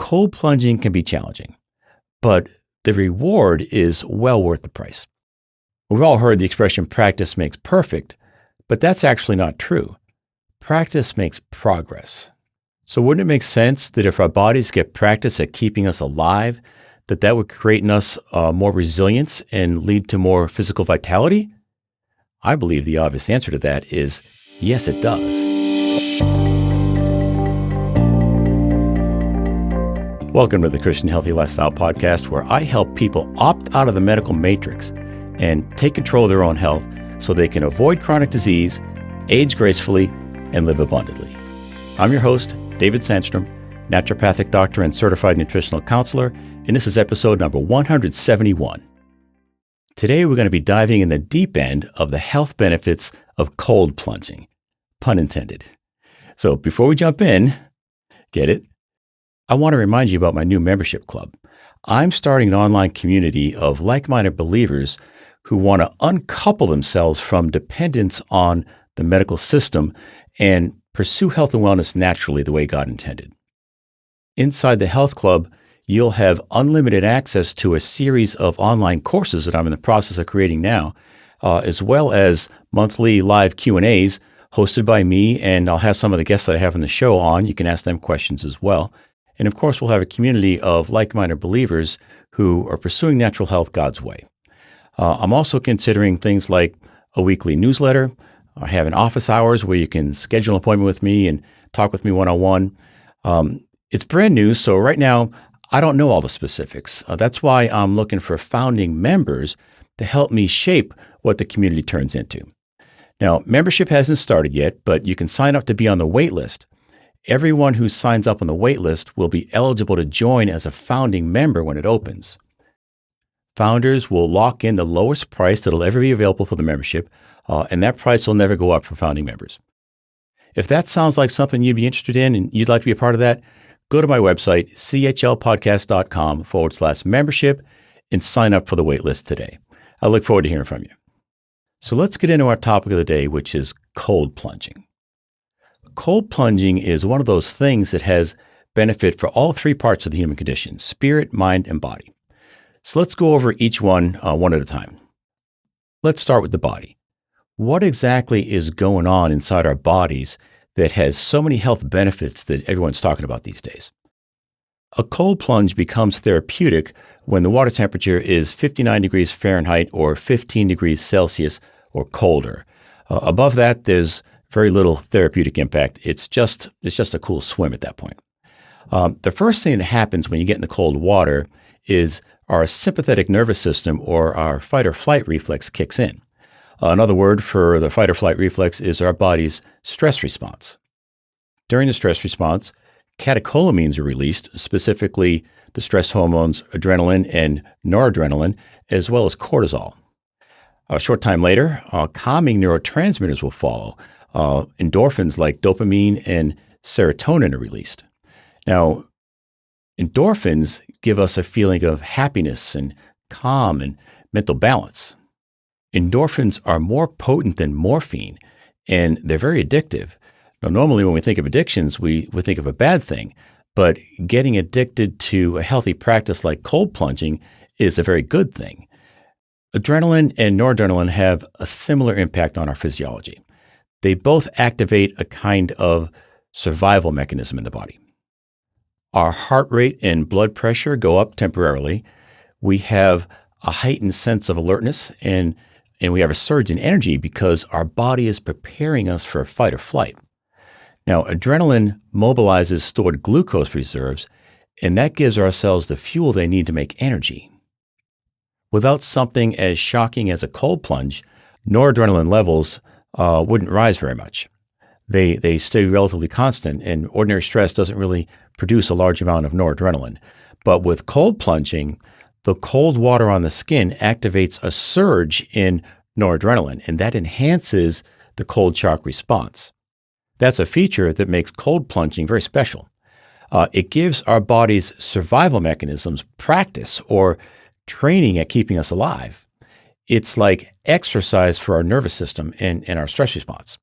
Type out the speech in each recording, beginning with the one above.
Cold plunging can be challenging, but the reward is well worth the price. We've all heard the expression practice makes perfect, but that's actually not true. Practice makes progress. So wouldn't it make sense that if our bodies get practice at keeping us alive, that would create in us more resilience and lead to more physical vitality? I believe the obvious answer to that is yes, it does. Welcome to the Christian Healthy Lifestyle Podcast, where I help people opt out of the medical matrix and take control of their own health so they can avoid chronic disease, age gracefully, and live abundantly. I'm your host, David Sandstrom, naturopathic doctor and certified nutritional counselor, and this is episode number 171. Today, we're going to be diving in the deep end of the health benefits of cold plunging, pun intended. So before we jump in, get it? I want to remind you about my new membership club. I'm starting an online community of like-minded believers who want to uncouple themselves from dependence on the medical system and pursue health and wellness naturally the way God intended. Inside the health club, you'll have unlimited access to a series of online courses that I'm in the process of creating now, as well as monthly live Q&As hosted by me, and I'll have some of the guests that I have on the show on. You can ask them questions as well. And of course, we'll have a community of like-minded believers who are pursuing natural health God's way. I'm also considering things like a weekly newsletter. I have office hours where you can schedule an appointment with me and talk with me one-on-one. It's brand new, so right now, I don't know all the specifics. That's why I'm looking for founding members to help me shape what the community turns into. Now, membership hasn't started yet, but you can sign up to be on the wait list. Everyone who signs up on the wait list will be eligible to join as a founding member when it opens. Founders will lock in the lowest price that'll ever be available for the membership, and that price will never go up for founding members. If that sounds like something you'd be interested in and you'd like to be a part of that, go to my website, chlpodcast.com/membership, and sign up for the wait list today. I look forward to hearing from you. So let's get into our topic of the day, which is cold plunging. Cold plunging is one of those things that has benefit for all three parts of the human condition: spirit, mind, and body. So let's go over each one one at a time. Let's start with the body. What exactly is going on inside our bodies that has so many health benefits that everyone's talking about these days? A cold plunge becomes therapeutic when the water temperature is 59 degrees Fahrenheit or 15 degrees Celsius or colder. Above that, there's very little therapeutic impact. It's just a cool swim at that point. The first thing that happens when you get in the cold water is our sympathetic nervous system, or our fight or flight reflex, kicks in. Another word for the fight or flight reflex is our body's stress response. During the stress response, catecholamines are released, specifically the stress hormones adrenaline and noradrenaline, as well as cortisol. A short time later, calming neurotransmitters will follow. Endorphins like dopamine and serotonin are released. Now, endorphins give us a feeling of happiness and calm and mental balance. Endorphins are more potent than morphine, and they're very addictive. Now, normally when we think of addictions, we think of a bad thing, but getting addicted to a healthy practice like cold plunging is a very good thing. Adrenaline and noradrenaline have a similar impact on our physiology. They both activate a kind of survival mechanism in the body. Our heart rate and blood pressure go up temporarily. We have a heightened sense of alertness, and we have a surge in energy because our body is preparing us for fight or flight. Now, adrenaline mobilizes stored glucose reserves, and that gives our cells the fuel they need to make energy. Without something as shocking as a cold plunge, noradrenaline levels wouldn't rise very much. They stay relatively constant, and ordinary stress doesn't really produce a large amount of noradrenaline. But with cold plunging, the cold water on the skin activates a surge in noradrenaline, and that enhances the cold shock response. That's a feature that makes cold plunging very special. It gives our body's survival mechanisms practice or training at keeping us alive. It's like exercise for our nervous system and our stress response.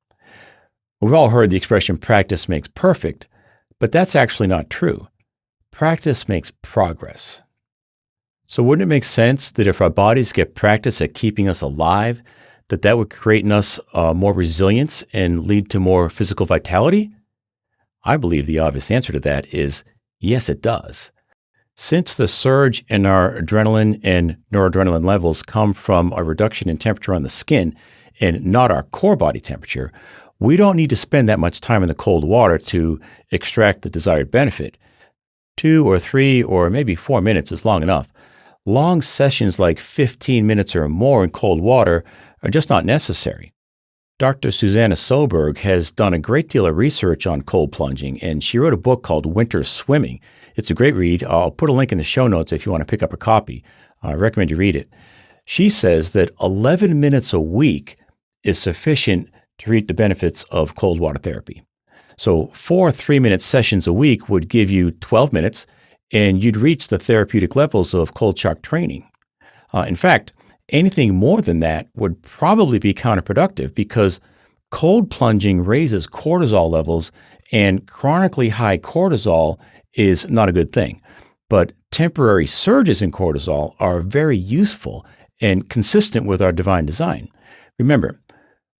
We've all heard the expression practice makes perfect, but that's actually not true. practice makes progress. So wouldn't it make sense that if our bodies get practice at keeping us alive, that would create in us more resilience and lead to more physical vitality? I believe the obvious answer to that is yes, it does. Since the surge in our adrenaline and noradrenaline levels come from a reduction in temperature on the skin and not our core body temperature, we don't need to spend that much time in the cold water to extract the desired benefit. 2 or 3 or maybe 4 minutes is long enough. Long sessions like 15 minutes or more in cold water are just not necessary. Dr. Susanna Soberg has done a great deal of research on cold plunging, and she wrote a book called Winter Swimming. It's a great read. I'll put a link in the show notes if you want to pick up a copy. I recommend you read it. She says that 11 minutes a week is sufficient to reap the benefits of cold water therapy. So 4 3-minute sessions a week would give you 12 minutes, and you'd reach the therapeutic levels of cold shock training. In fact, anything more than that would probably be counterproductive because cold plunging raises cortisol levels, and chronically high cortisol is not a good thing. But temporary surges in cortisol are very useful and consistent with our divine design. Remember,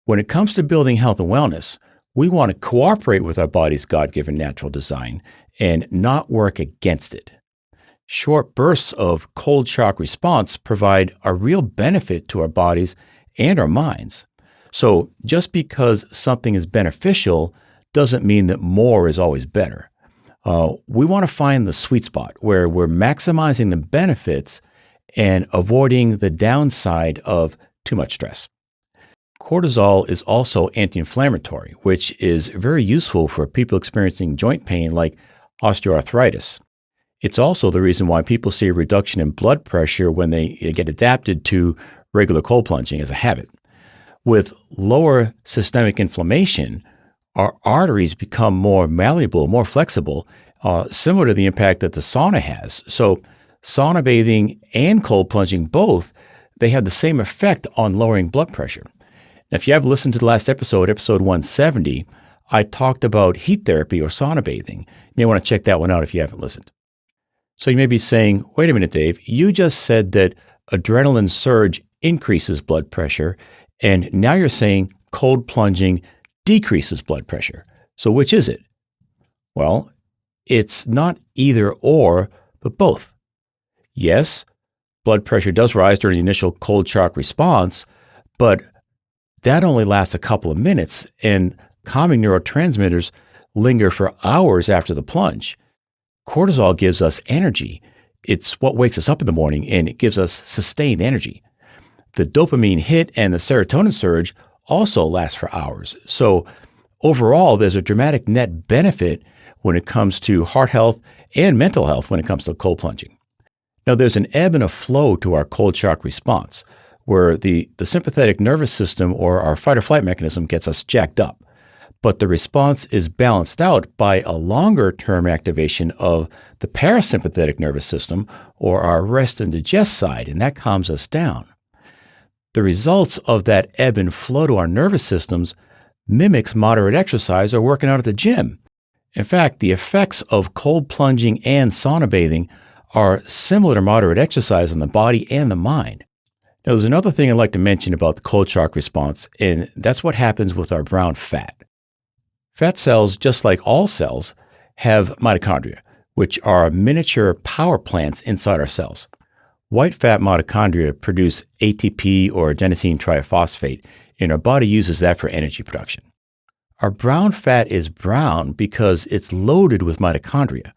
when it comes to building health and wellness, we want to cooperate with our body's God-given natural design and not work against it. Short bursts of cold shock response provide a real benefit to our bodies and our minds. So just because something is beneficial doesn't mean that more is always better. We want to find the sweet spot where we're maximizing the benefits and avoiding the downside of too much stress. Cortisol is also anti-inflammatory, which is very useful for people experiencing joint pain like osteoarthritis. It's also the reason why people see a reduction in blood pressure when they get adapted to regular cold plunging as a habit. With lower systemic inflammation, our arteries become more malleable, more flexible, similar to the impact that the sauna has. So sauna bathing and cold plunging both, they have the same effect on lowering blood pressure. Now, if you have listened to the last episode, episode 170, I talked about heat therapy or sauna bathing. You may want to check that one out if you haven't listened. So you may be saying, wait a minute, Dave, you just said that adrenaline surge increases blood pressure, and now you're saying cold plunging decreases blood pressure. So which is it? Well, it's not either or, but both. Yes, blood pressure does rise during the initial cold shock response, but that only lasts a couple of minutes, and calming neurotransmitters linger for hours after the plunge. Cortisol gives us energy. It's what wakes us up in the morning, and it gives us sustained energy. The dopamine hit and the serotonin surge also last for hours. So overall, there's a dramatic net benefit when it comes to heart health and mental health when it comes to cold plunging. Now, there's an ebb and a flow to our cold shock response, where the sympathetic nervous system or our fight or flight mechanism gets us jacked up. But the response is balanced out by a longer-term activation of the parasympathetic nervous system or our rest and digest side, and that calms us down. The results of that ebb and flow to our nervous systems mimics moderate exercise or working out at the gym. In fact, the effects of cold plunging and sauna bathing are similar to moderate exercise on the body and the mind. Now, there's another thing I'd like to mention about the cold shock response, and that's what happens with our brown fat. Fat cells, just like all cells, have mitochondria, which are miniature power plants inside our cells. White fat mitochondria produce ATP or adenosine triphosphate, and our body uses that for energy production. Our brown fat is brown because it's loaded with mitochondria.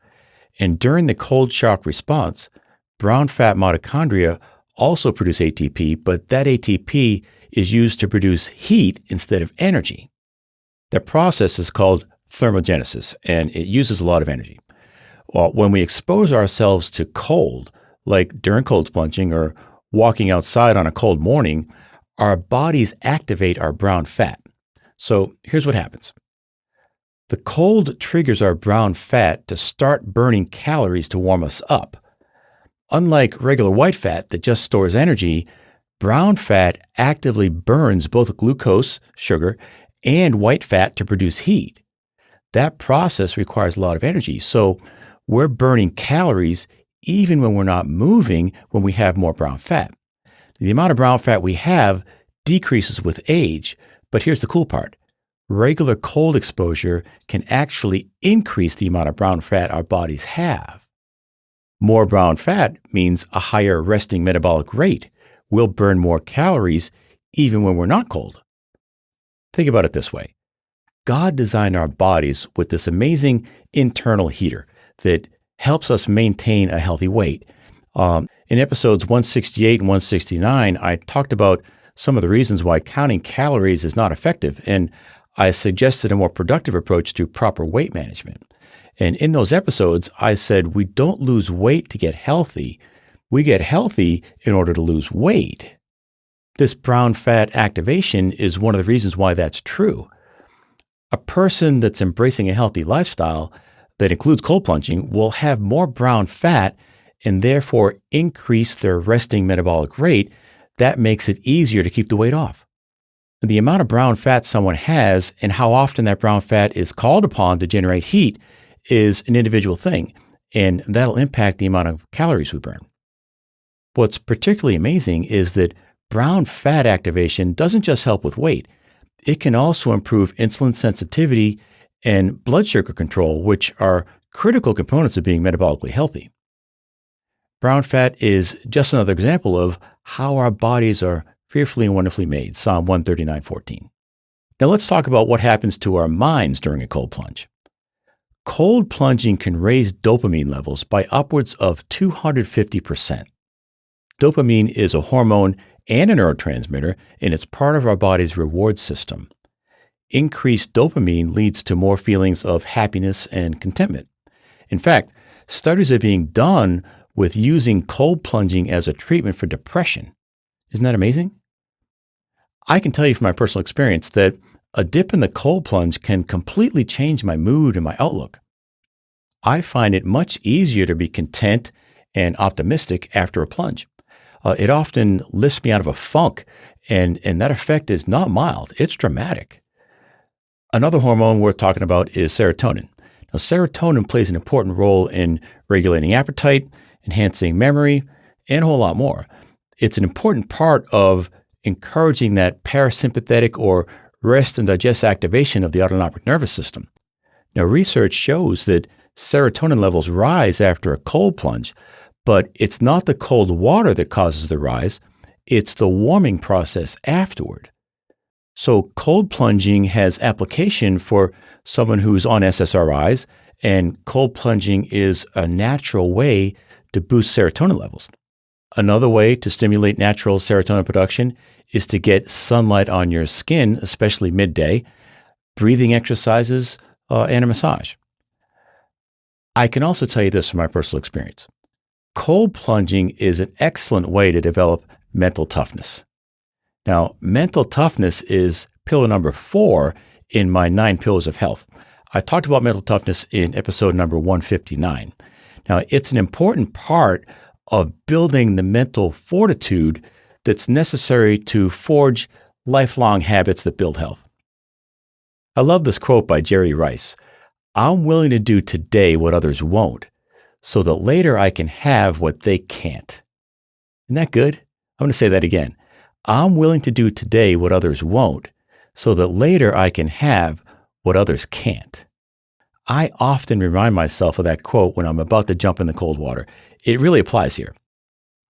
And during the cold shock response, brown fat mitochondria also produce ATP, but that ATP is used to produce heat instead of energy. That process is called thermogenesis, and it uses a lot of energy. Well, when we expose ourselves to cold, like during cold plunging or walking outside on a cold morning, our bodies activate our brown fat. So here's what happens. The cold triggers our brown fat to start burning calories to warm us up. Unlike regular white fat that just stores energy, brown fat actively burns both glucose, sugar, and white fat to produce heat. That process requires a lot of energy. So we're burning calories even when we're not moving when we have more brown fat. The amount of brown fat we have decreases with age, but here's the cool part. Regular cold exposure can actually increase the amount of brown fat our bodies have. More brown fat means a higher resting metabolic rate. We'll burn more calories even when we're not cold. Think about it this way. God designed our bodies with this amazing internal heater that helps us maintain a healthy weight. In episodes 168 and 169, I talked about some of the reasons why counting calories is not effective, and I suggested a more productive approach to proper weight management. And in those episodes, I said we don't lose weight to get healthy. We get healthy in order to lose weight. This brown fat activation is one of the reasons why that's true. A person that's embracing a healthy lifestyle that includes cold plunging will have more brown fat and therefore increase their resting metabolic rate. That makes it easier to keep the weight off. The amount of brown fat someone has and how often that brown fat is called upon to generate heat is an individual thing, and that'll impact the amount of calories we burn. What's particularly amazing is that brown fat activation doesn't just help with weight. It can also improve insulin sensitivity and blood sugar control, which are critical components of being metabolically healthy. Brown fat is just another example of how our bodies are fearfully and wonderfully made, Psalm 139:14. Now let's talk about what happens to our minds during a cold plunge. Cold plunging can raise dopamine levels by upwards of 250%. Dopamine is a hormone and a neurotransmitter, and it's part of our body's reward system. Increased dopamine leads to more feelings of happiness and contentment. In fact, studies are being done with using cold plunging as a treatment for depression. Isn't that amazing? I can tell you from my personal experience that a dip in the cold plunge can completely change my mood and my outlook. I find it much easier to be content and optimistic after a plunge. It often lifts me out of a funk, and that effect is not mild, it's dramatic. Another hormone worth talking about is serotonin. Now, serotonin plays an important role in regulating appetite, enhancing memory, and a whole lot more. It's an important part of encouraging that parasympathetic or rest and digest activation of the autonomic nervous system. Now, research shows that serotonin levels rise after a cold plunge, but it's not the cold water that causes the rise, it's the warming process afterward. So cold plunging has application for someone who's on SSRIs, and cold plunging is a natural way to boost serotonin levels. Another way to stimulate natural serotonin production is to get sunlight on your skin, especially midday, breathing exercises, and a massage. I can also tell you this from my personal experience. Cold plunging is an excellent way to develop mental toughness. Now, mental toughness is pillar number 4 in my 9 pillars of health. I talked about mental toughness in episode number 159. Now, it's an important part of building the mental fortitude that's necessary to forge lifelong habits that build health. I love this quote by Jerry Rice. I'm willing to do today what others won't, so that later I can have what they can't. Isn't that good? I'm going to say that again. I'm willing to do today what others won't, so that later I can have what others can't. I often remind myself of that quote when I'm about to jump in the cold water. It really applies here.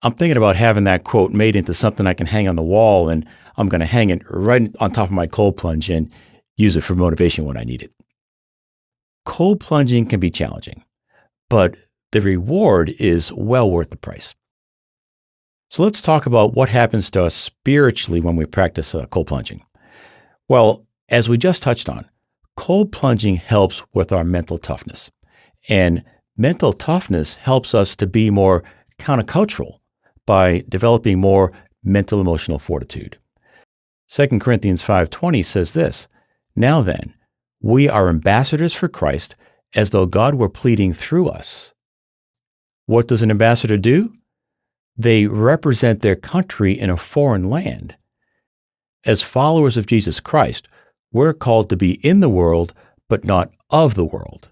I'm thinking about having that quote made into something I can hang on the wall, and I'm going to hang it right on top of my cold plunge and use it for motivation when I need it. Cold plunging can be challenging, but the reward is well worth the price. So let's talk about what happens to us spiritually when we practice cold plunging. Well, as we just touched on, cold plunging helps with our mental toughness. And mental toughness helps us to be more countercultural by developing more mental emotional fortitude. 2 Corinthians 5:20 says this, "Now then, we are ambassadors for Christ as though God were pleading through us." What does an ambassador do? They represent their country in a foreign land. As followers of Jesus Christ, we're called to be in the world, but not of the world.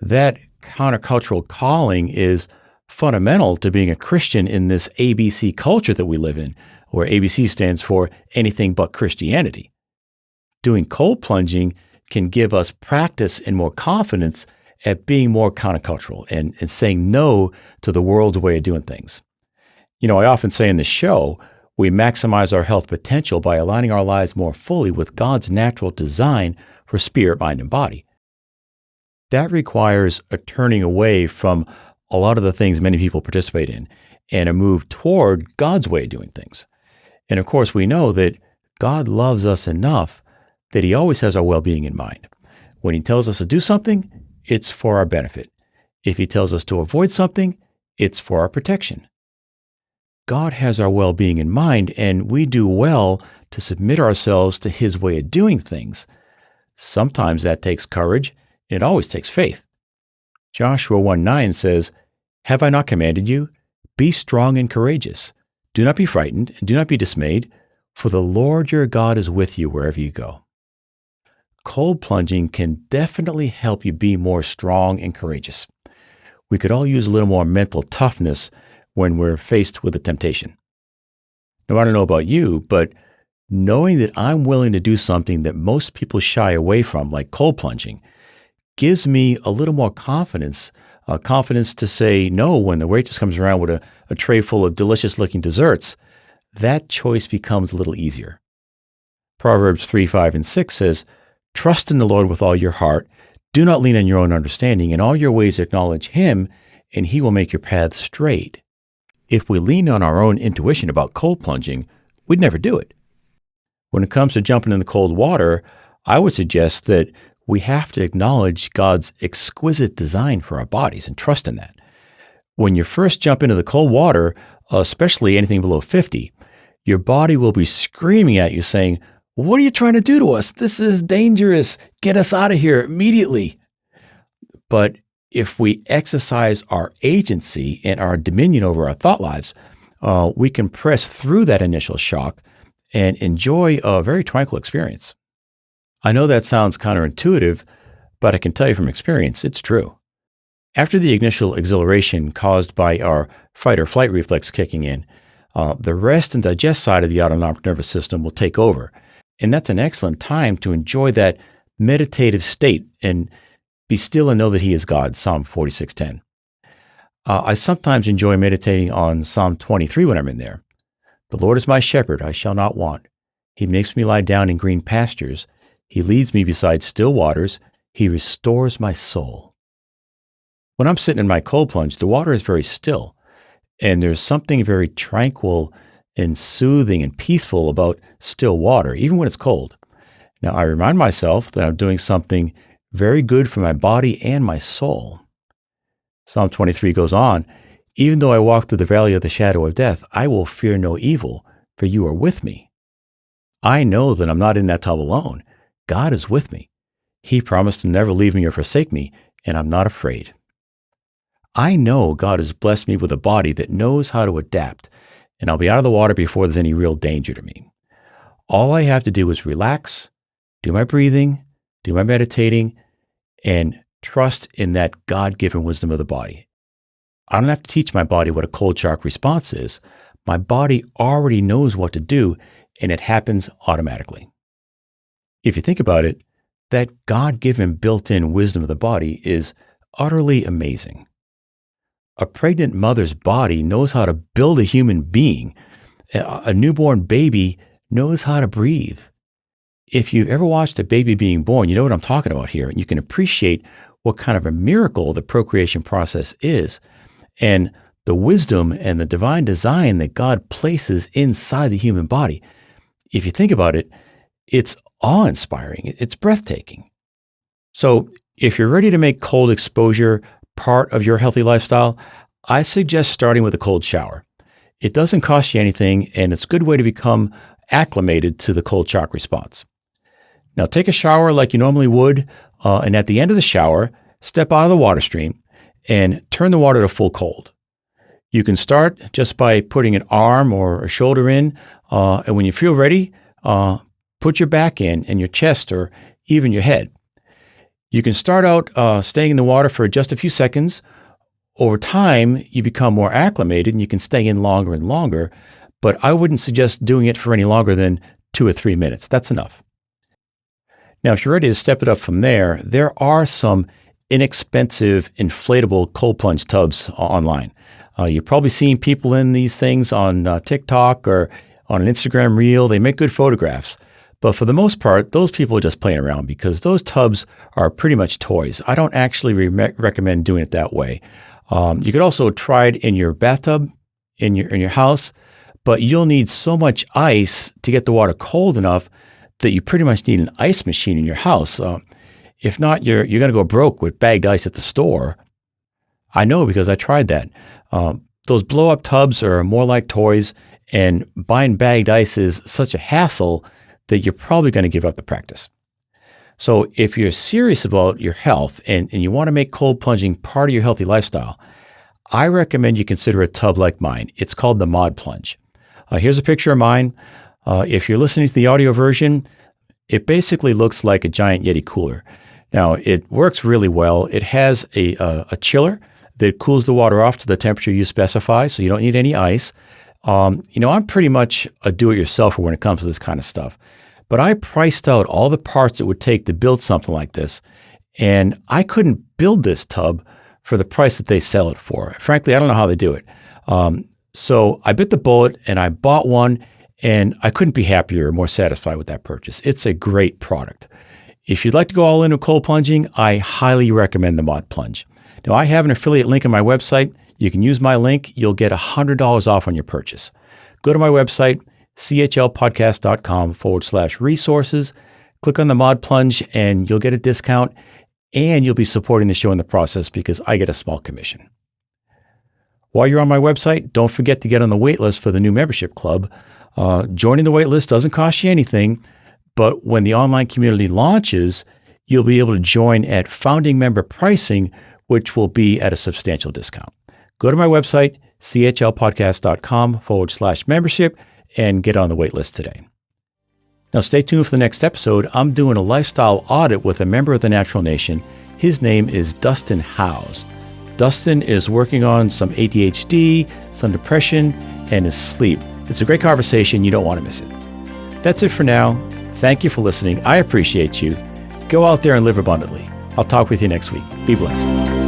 That countercultural calling is fundamental to being a Christian in this ABC culture that we live in, where ABC stands for anything but Christianity. Doing cold plunging can give us practice and more confidence at being more countercultural and saying no to the world's way of doing things. I often say in the show, we maximize our health potential by aligning our lives more fully with God's natural design for spirit, mind, and body. That requires a turning away from a lot of the things many people participate in and a move toward God's way of doing things. And of course, we know that God loves us enough that He always has our well-being in mind. When He tells us to do something, it's for our benefit. If He tells us to avoid something, it's for our protection. God has our well-being in mind, and we do well to submit ourselves to His way of doing things. Sometimes that takes courage, and it always takes faith. Joshua 1:9 says, "Have I not commanded you? Be strong and courageous. Do not be frightened, and do not be dismayed, for the Lord your God is with you wherever you go." Cold plunging can definitely help you be more strong and courageous. We could all use a little more mental toughness when we're faced with a temptation. Now, I don't know about you, but knowing that I'm willing to do something that most people shy away from, like cold plunging, gives me a little more confidence to say no when the waitress comes around with a tray full of delicious-looking desserts. That choice becomes a little easier. Proverbs 3:5 and 6 says, "Trust in the Lord with all your heart. Do not lean on your own understanding. In all your ways acknowledge Him, and He will make your paths straight." If we lean on our own intuition about cold plunging, we'd never do it. When it comes to jumping in the cold water, I would suggest that we have to acknowledge God's exquisite design for our bodies and trust in that. When you first jump into the cold water, especially anything below 50, your body will be screaming at you saying, "What are you trying to do to us? This is dangerous. Get us out of here immediately." But if we exercise our agency and our dominion over our thought lives, we can press through that initial shock and enjoy a very tranquil experience. I know that sounds counterintuitive, but I can tell you from experience, it's true. After the initial exhilaration caused by our fight or flight reflex kicking in, the rest and digest side of the autonomic nervous system will take over. And that's an excellent time to enjoy that meditative state and be still and know that He is God, Psalm 46:10. I sometimes enjoy meditating on Psalm 23 when I'm in there. "The Lord is my shepherd, I shall not want. He makes me lie down in green pastures. He leads me beside still waters. He restores my soul." When I'm sitting in my cold plunge, the water is very still, and there's something very tranquil and soothing and peaceful about still water, even when it's cold. Now, I remind myself that I'm doing something very good for my body and my soul. Psalm 23 goes on, "Even though I walk through the valley of the shadow of death, I will fear no evil, for you are with me." I know that I'm not in that tub alone. God is with me. He promised to never leave me or forsake me, and I'm not afraid. I know God has blessed me with a body that knows how to adapt, and I'll be out of the water before there's any real danger to me. All I have to do is relax, do my breathing, do my meditating, and trust in that God-given wisdom of the body. I don't have to teach my body what a cold shock response is. My body already knows what to do, and it happens automatically. If you think about it, that God-given built-in wisdom of the body is utterly amazing. A pregnant mother's body knows how to build a human being. A newborn baby knows how to breathe. If you've ever watched a baby being born, you know what I'm talking about here, and you can appreciate what kind of a miracle the procreation process is, and the wisdom and the divine design that God places inside the human body. If you think about it, it's awe-inspiring. It's breathtaking. So if you're ready to make cold exposure part of your healthy lifestyle, I suggest starting with a cold shower. It doesn't cost you anything, and it's a good way to become acclimated to the cold shock response. Now, take a shower like you normally would, and at the end of the shower, step out of the water stream and turn the water to full cold. You can start just by putting an arm or a shoulder in, and when you feel ready, put your back in and your chest or even your head. You can start out staying in the water for just a few seconds. Over time, you become more acclimated and you can stay in longer and longer, but I wouldn't suggest doing it for any longer than 2 or 3 minutes. That's enough. Now, if you're ready to step it up from there, there are some inexpensive inflatable cold plunge tubs online. You've probably seen people in these things on TikTok or on an Instagram reel. They make good photographs. But for the most part, those people are just playing around because those tubs are pretty much toys. I don't actually recommend doing it that way. You could also try it in your bathtub, in your house, but you'll need so much ice to get the water cold enough that you pretty much need an ice machine in your house. If not, you're going to go broke with bagged ice at the store. I know because I tried that. Those blow-up tubs are more like toys, and buying bagged ice is such a hassle that you're probably going to give up the practice. So if you're serious about your health and you want to make cold plunging part of your healthy lifestyle, I recommend you consider a tub like mine. It's called the Mod Plunge. Here's a picture of mine. If you're listening to the audio version, it basically looks like a giant Yeti cooler. Now, it works really well. It has a chiller that cools the water off to the temperature you specify, so you don't need any ice. I'm pretty much a do-it-yourselfer when it comes to this kind of stuff. But I priced out all the parts it would take to build something like this, and I couldn't build this tub for the price that they sell it for. Frankly, I don't know how they do it. So I bit the bullet and I bought one, and I couldn't be happier or more satisfied with that purchase. It's a great product. If you'd like to go all in with cold plunging, I highly recommend the Mod Plunge. Now, I have an affiliate link on my website. You can use my link. You'll get $100 off on your purchase. Go to my website, chlpodcast.com/resources. Click on the Mod Plunge and you'll get a discount, and you'll be supporting the show in the process because I get a small commission. While you're on my website, don't forget to get on the wait list for the new membership club. Joining the wait list doesn't cost you anything, but when the online community launches, you'll be able to join at founding member pricing, which will be at a substantial discount. Go to my website, chlpodcast.com/membership, and get on the wait list today. Now, stay tuned for the next episode. I'm doing a lifestyle audit with a member of the Natural Nation. His name is Dustin Howes. Dustin is working on some ADHD, some depression, and his sleep. It's a great conversation. You don't want to miss it. That's it for now. Thank you for listening. I appreciate you. Go out there and live abundantly. I'll talk with you next week. Be blessed.